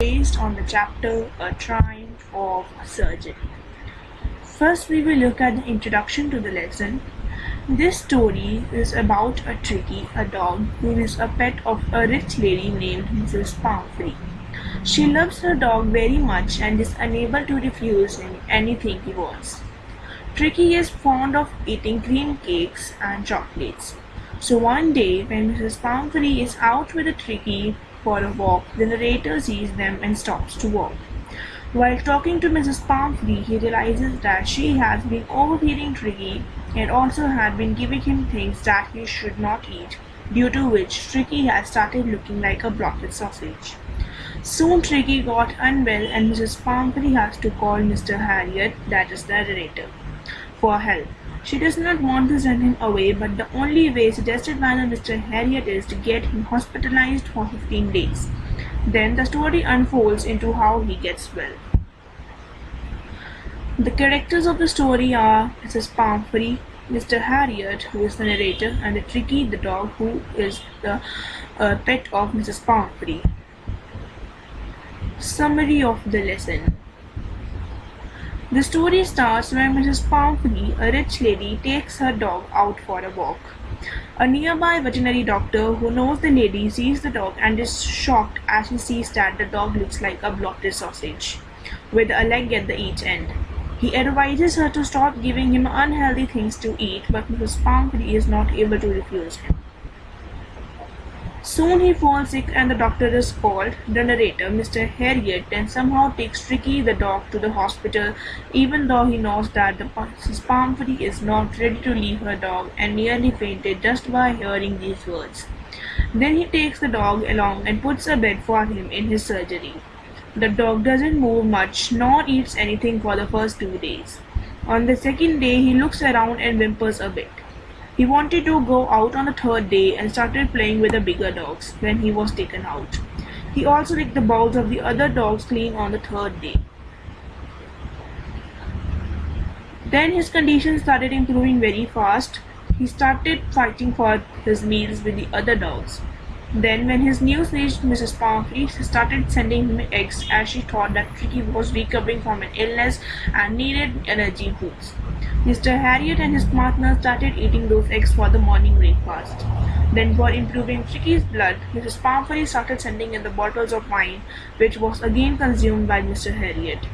based on the chapter A Triumph of Surgery. First, we will look at the introduction to the lesson. This story is about a Tricky, a dog who is a pet of a rich lady named Mrs. Pomfrey. She loves her dog very much and is unable to refuse him anything he wants. Tricky is fond of eating cream cakes and chocolates. So one day, when Mrs. Pomfrey is out with a Tricky for a walk, the narrator sees them and stops to walk. While talking to Mrs. Pomfrey, he realizes that she has been overfeeding Tricky and also had been giving him things that he should not eat, due to which Tricky has started looking like a blotted sausage. Soon Tricky got unwell and Mrs. Pomfrey has to call Mr. Harriot, that is the narrator, for help. She does not want to send him away, but the only way suggested by the Mr. Harriot is to get him hospitalized for 15 days. Then the story unfolds into how he gets well. The characters of the story are Mrs. Pomfrey, Mr. Harriot, who is the narrator, and the Tricky, the dog, who is the pet of Mrs. Pomfrey. Summary of the lesson. The story starts when Mrs. Pomfrey, a rich lady, takes her dog out for a walk. A nearby veterinary doctor who knows the lady sees the dog and is shocked as he sees that the dog looks like a blotted sausage, with a leg at each end. He advises her to stop giving him unhealthy things to eat, but Mrs. Pomfrey is not able to refuse him. Soon he falls sick and the doctor is called. The narrator, Mr. Harriot, then somehow takes Tricky the dog to the hospital, even though he knows that Mrs. Pomfrey is not ready to leave her dog and nearly fainted just by hearing these words. Then he takes the dog along and puts a bed for him in his surgery. The dog doesn't move much nor eats anything for the first 2 days. On the second day he looks around and whimpers a bit. He wanted to go out on the third day and started playing with the bigger dogs when he was taken out. He also licked the bowls of the other dogs clean on the third day. Then his condition started improving very fast. He started fighting for his meals with the other dogs. Then when his news reached Mrs. Pomfrey, she started sending him eggs as she thought that Tricky was recovering from an illness and needed energy foods. Mr. Harriot and his partner started eating those eggs for the morning breakfast. Then for improving Tricky's blood, Mrs. Pomfrey started sending in the bottles of wine, which was again consumed by Mr. Harriot.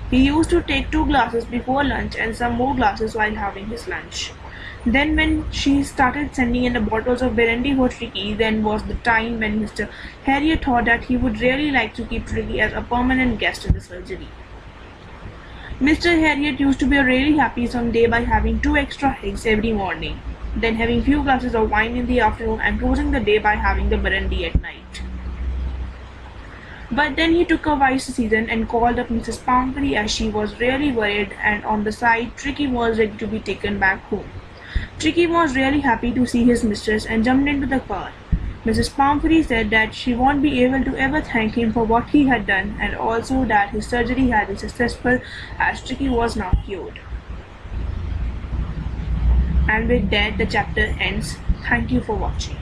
He used to take 2 glasses before lunch and some more glasses while having his lunch. Then when she started sending in the bottles of brandy for Tricky, then was the time when Mr. Harriot thought that he would really like to keep Tricky as a permanent guest in the surgery. Mr. Harriot used to be really happy someday by having 2 extra eggs every morning, then having few glasses of wine in the afternoon and closing the day by having the brandy at night. But then he took a wise decision and called up Mrs. Pomfrey as she was really worried, and on the side Tricky was ready to be taken back home. Tricky was really happy to see his mistress and jumped into the car. Mrs. Pomfrey said that she won't be able to ever thank him for what he had done, and also that his surgery had been successful as Tricky was now cured. And with that the chapter ends. Thank you for watching.